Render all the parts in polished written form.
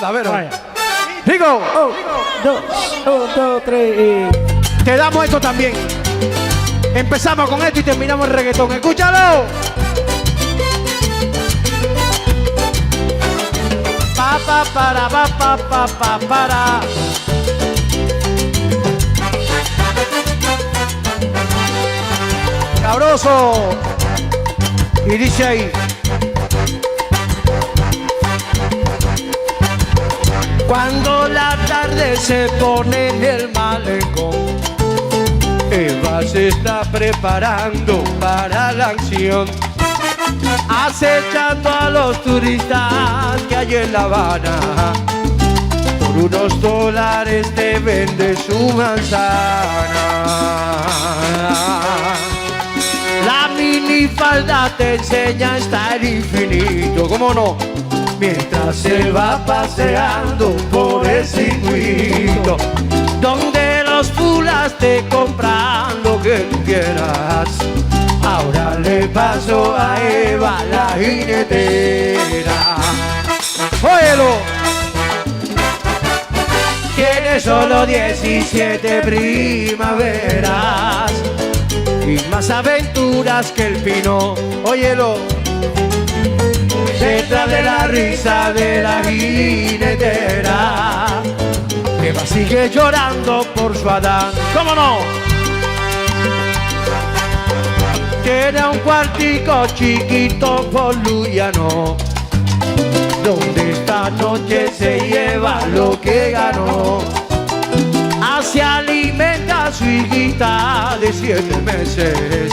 A ver. Vaya. Rico. Un, dos, tres y... Te damos esto también. Empezamos con esto y terminamos el reggaetón. ¡Escúchalo! Para. Cabroso. Y dice ahí. Cuando la tarde se pone en el malecón, Eva se está preparando para la acción, acechando a los turistas que hay en La Habana. Por unos dólares te vende su manzana. La minifalda te enseña a estar infinito, ¿cómo no? Mientras se va paseando por el circuito, donde los pulas te compran lo que tú quieras. Ahora le paso a Eva la jinetera. ¡Óyelo! Tiene solo 17 primaveras y más aventuras que el pino. Óyelo. Detrás de la risa de la jinetera, Eva sigue llorando por su Adán. ¿Cómo no? Tiene un cuartico chiquito por Luyano, donde esta noche se lleva lo que ganó. Así alimenta a su hijita de 7 meses.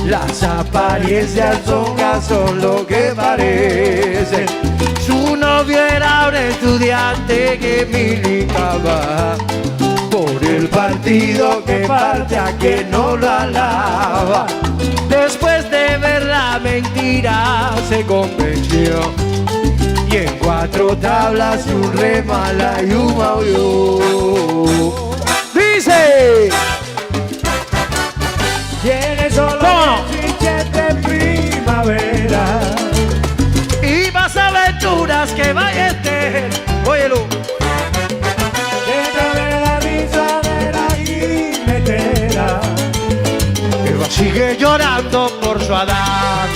Las apariencias son lo que parecen. Su novio era un estudiante que militaba por el partido que parte a quien no lo alaba. Después de ver la mentira se convenció, y en 4 tablas un re mala y un maullo. Dice: tiene solo 17 primavera y más aventuras que vaya a tener. Óyelo. Detrás de la risa de la jinetera, Eva sigue llorando por su Adán.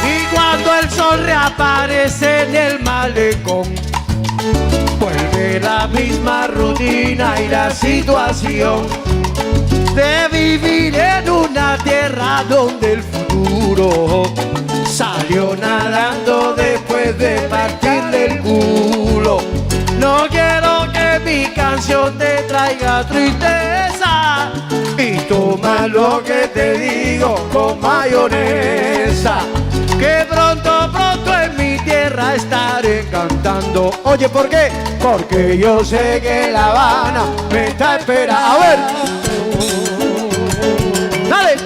Y cuando el sol reaparece en el malecón, vuelve la misma rutina y la situación de vivir en una tierra donde el futuro salió nadando después de partirle el culo. No quiero que mi canción te traiga tristeza, y toma lo que te digo con mayonesa, que pronto en mi tierra estaré cantando. Oye, ¿por qué? Porque yo sé que La Habana me está esperando. A ver, dale.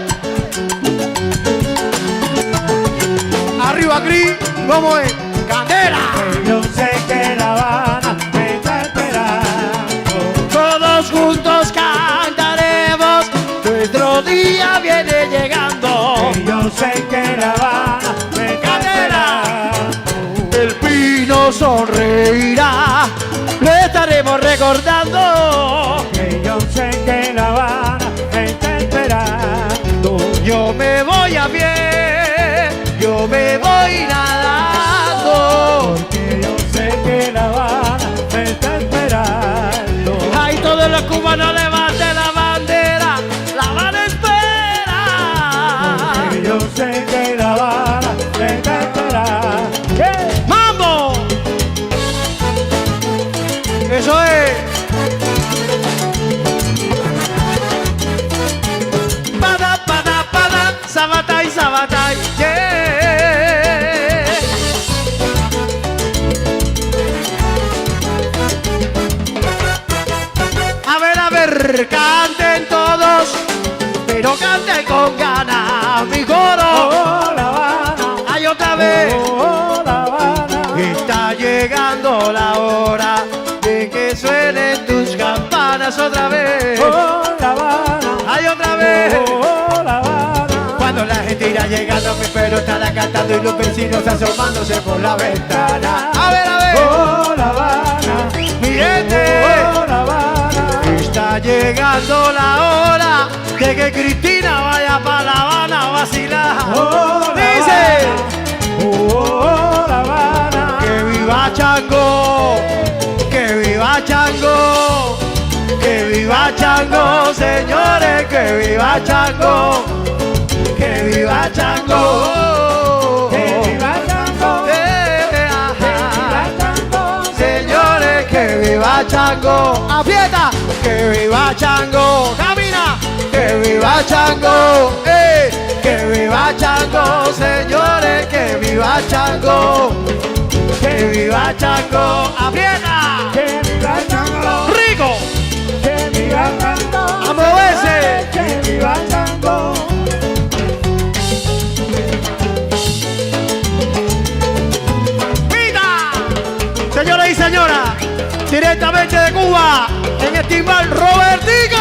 Arriba, Cris, ¿cómo es? ¡Candela! Yo sé que La Habana me está esperando. Todos juntos cantaremos, nuestro día viene llegando. Yo sé que La Habana me está esperando. El pino sonreirá, le estaremos recordando. Que yo sé que La Habana me está esperando. Yo me voy a pie, yo me voy nadando. Porque yo sé que La Habana me está esperando. Ay, todos los cubanos levanten la bandera, La Habana espera. Porque yo sé que La Habana me está esperando. ¡Mambo! Eso es. Pada, sabatay, yeah. A ver, canten todos, pero canten con ganas, mi coro. Oh, La Habana. Hay otra vez. Oh, La Habana. Está llegando la hora de que suenen tus campanas otra vez. Oh, La Habana. Hay otra vez. Oh, La Habana. Cuando la gente irá llegando, mi perro estará cantando y los vecinos asomándose por la ventana. A ver, Oh, La Habana, mi gente, oh, La Habana, está llegando la hora de que Cristina vaya para La Habana a vacilar. oh, La Dice oh, La Habana, que viva Chango, que viva Chango, que viva Chango, señores, que viva Chango, que viva Chango, que viva Chango, ajá. Chango, Señores, que viva Chango, aprieta, que viva Chango, camina, que viva Chango, que viva Chango, señores, que viva Chango, que viva Chango, aprieta, que viva Chango, rico, que viva Chango, a moverse. que viva Chango. ¡Pita! Señores y señoras, directamente de Cuba, en Estimbal Robertico.